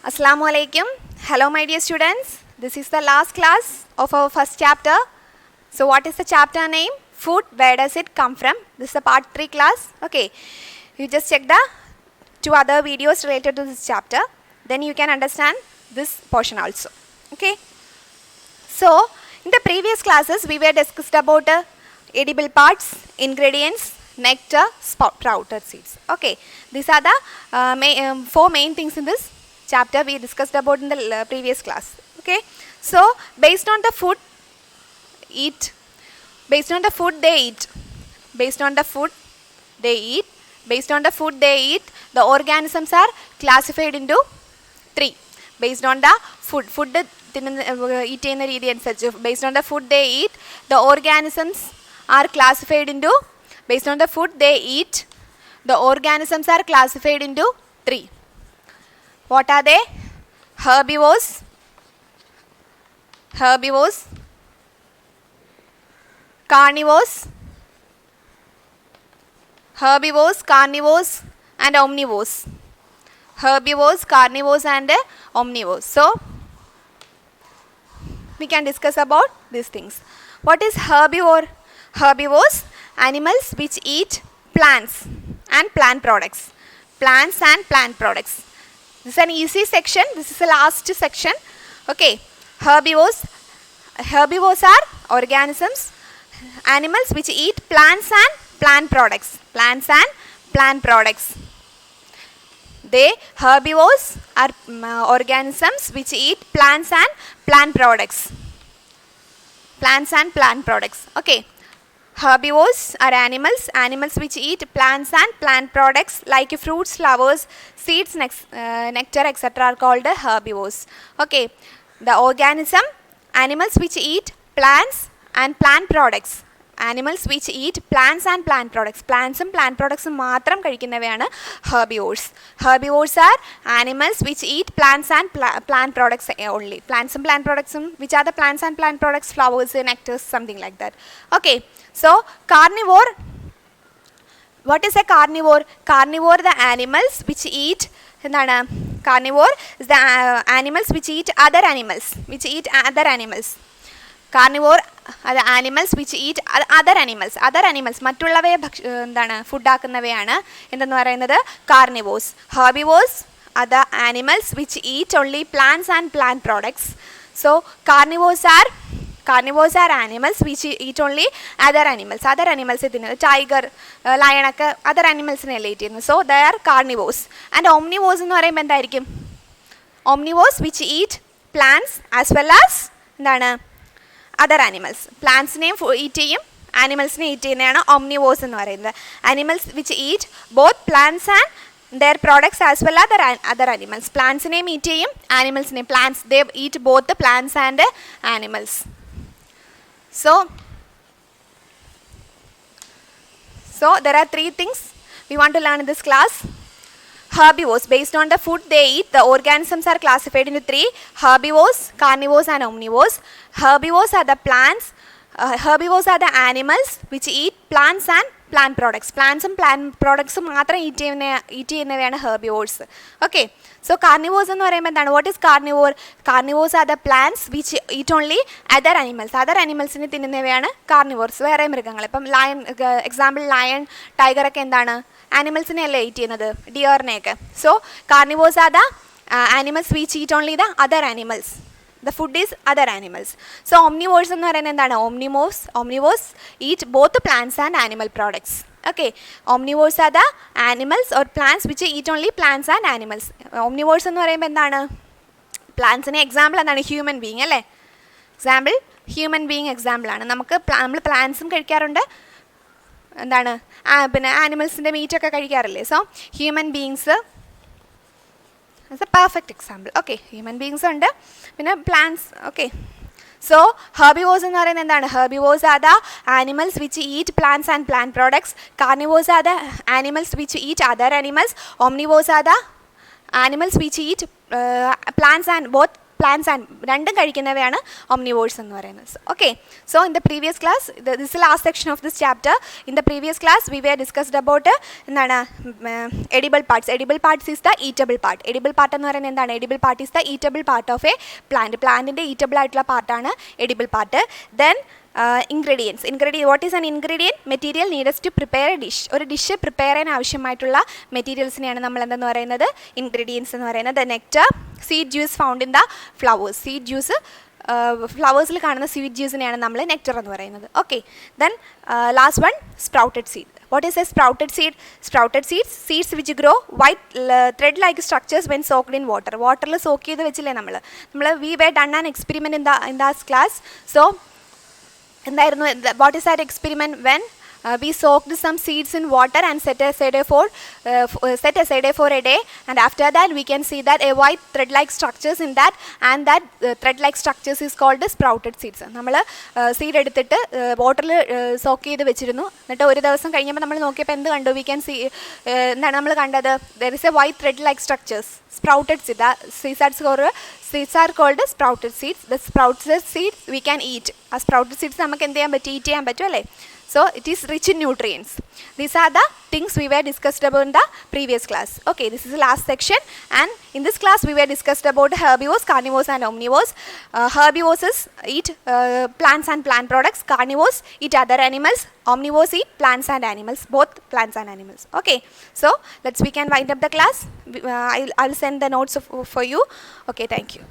Assalamu alaikum. Hello my dear students. This is the last class of our first chapter. So what is the chapter name? Food. Where does it come from? This is the part 3 class. Okay. You just check the 2 other videos related to this chapter. Then you can understand this portion also. Okay. So in the previous classes we were discussed about edible parts, ingredients, nectar, sprouted seeds. Okay. These are the 4 main things in this chapter we discussed about in the previous class. Okay, so based on the food they eat, based on the food they eat, the organisms are classified into 3. Based on the food eat ചെയ്യുന്ന രീതി അനുസരിച്ച്, based on the food they eat, the organisms are classified into, based on the food they eat, the organisms are classified into 3. What are they? Herbivores, carnivores, and omnivores. Herbivores, carnivores and omnivores. So we can discuss about these things. What is herbivore? Herbivores, animals which eat plants and plant products. Plants and plant products. This is an easy section. This is the last section. Okay. Herbivores are organisms, animals which eat plants and plant products. Herbivores are organisms which eat plants and plant products. Okay. Herbivores are animals which eat plants and plant products like fruits, flowers, seeds, nectar, etc. are called herbivores. Okay. The organism, animals which eat plants and plant products. Animals which eat plants and plant products. Plants and plant products മാത്രം കഴിക്കുന്നവയാണ് herbivores. Herbivores are animals which eat plants and plant products only. Plants and plant products, which are the plants and plant products? Flowers, nectars, something like that. Okay. So carnivore. What is a carnivore? Carnivore, the animals which eat. Carnivore is the animals which eat other animals. Carnivore are the animals which eat other animals. മറ്റുള്ളവയെ food ആക്കുന്നവയാണ് എന്തെന്ന് പറയുന്നത് carnivores. Herbivores are the animals which eat only plants and plant products. So carnivores are animals which eat only other animals. Tiger, lion ഒക്കെ other animalsനെ അല്ലേ eat ചെയ്യുന്നത്. So they are carnivores. And omnivores എന്ന് പറയുമ്പോൾ എന്തായിരിക്കും? Omnivores which eat plants as well as എന്താണ് other animals. Plantsനെയും eat ചെയ്യും, animalsനെ eat ചെയ്യുന്നതാണ് omnivores എന്ന് പറയുന്നത്. Animals which eat both plants and their products as well as other animals. Plantsനെയും eat ചെയ്യും, animalsനെയും. Plants, they eat both the plants and animals. So there are 3 things we want to learn in this class. Herbivores, based on the food they eat, the organisms are classified into 3: herbivores, carnivores and omnivores. Herbivores are the plants, herbivores are the animals which eat plants and plant products. Plants and plant products മാത്രം eat ചെയ്യുന്നവയാണ് herbivores. Okay. So carnivores എന്ന് പറയുമ്പോൾ എന്താണ്? What is carnivore? Carnivores are the plants which eat only other animals. Other animalsനെ തിന്നുന്നവയാണ് carnivores. വേറെ മൃഗങ്ങൾ. ഇപ്പം lion, example lion, tiger ഒക്കെ എന്താണ്? Animalsനെ അല്ലേ eat ചെയ്യുന്നത്, ഡിയറിനെയൊക്കെ. So carnivores are the animals which eat only the other animals. The food is other animals. So omnivores എന്ന് പറയുന്നത് എന്താണ്? Omnivores eat both plants and animal products. Okay. Omnivores are the animals or plants which eat only plants and animals. Omnivores എന്ന് പറയുമ്പോൾ എന്താണ്? പ്ലാന്റ്സിന് example എന്താണ്? Human being അല്ലേ? Example human being example ആണ്. നമ്മൾ പ്ലാന്റ്സും കഴിക്കാറുണ്ട്, എന്താണ് പിന്നെ ആനിമൽസിൻ്റെ മീറ്റൊക്കെ കഴിക്കാറില്ലേ? So human beings is a perfect example. Okay. Human beings ഉണ്ട്, പിന്നെ plants. Okay. So herbivores എന്ന് പറയുന്നത് എന്താണ്? Herbivores are the animals which eat plants and plant products. Carnivores are the animals which eat other animals. Omnivores are the animals which eat plants and both plants and രണ്ടും കഴിക്കുന്നവയാണ് omnivores എന്ന് പറയുന്നത്. Okay, so in the previous class, this is last section of this chapter. In the previous class we were discussed about എന്താണ് edible parts. Edible parts is the eatable part. Edible part എന്ന് പറയുന്നത് എന്താണ്? Edible part is the eatable part of a plant. പ്ലാന്റിൻ്റെ eatable ആയിട്ടുള്ള പാർട്ടാണ് edible part. Then ingredients. What is an ingredient? Material needs to prepare a dish. ഒരു dish prepare ചെയ്യാൻ ആവശ്യമായിട്ടുള്ള മെറ്റീരിയൽസിനെയാണ് നമ്മൾ എന്തെന്ന് പറയുന്നത്? ഇൻഗ്രീഡിയൻസ് എന്ന് പറയുന്നത്. Next, seed juice found in the flowers. Seed juice ഫ്ലവേഴ്സിൽ കാണുന്ന സീഡ് ജ്യൂസിനെയാണ് നമ്മൾ നെക്ടർ എന്ന് പറയുന്നത്. Okay, then last one, sprouted seed. What is a sprouted seed? Sprouted seeds which grow white thread-like structures when soaked in water. വാട്ടറിൽ soak ചെയ്ത് വെച്ചില്ലേ നമ്മൾ we were done an experiment in that class. So എന്തായിരുന്നു? What is that experiment? When we soaked some seeds in water and set aside for a day, and after that we can see that a white thread-like structures in that, and that thread-like structures is called the sprouted seeds. നമ്മൾ seed എടുത്തിട്ട് വാട്ടറിൽ soak ചെയ്ത് വെച്ചിരുന്നു. എന്നിട്ട് ഒരു ദിവസം കഴിഞ്ഞപ്പോൾ നമ്മൾ നോക്കിയപ്പോൾ എന്ത് കണ്ടു? വി ക്യാൻ സീ എന്താണ് നമ്മൾ കണ്ടത്? There is A white thread-like structures, sprouted seed. Seeds are called sprouted seeds. The sprouted seeds we can eat. ആ sprouted seeds നമുക്ക് എന്ത് ചെയ്യാൻ പറ്റും? ഈറ്റ് ചെയ്യാൻ പറ്റും അല്ലേ? So it is rich in nutrients. These are the things we were discussed about in the previous class. Okay, this is the last section, and in this class we were discussed about herbivores, carnivores and omnivores. Herbivores eat plants and plant products. Carnivores eat other animals. Omnivores eat plants and animals, both plants and animals. Okay, so we can wind up the class. I will send the notes for you. Okay, thank you.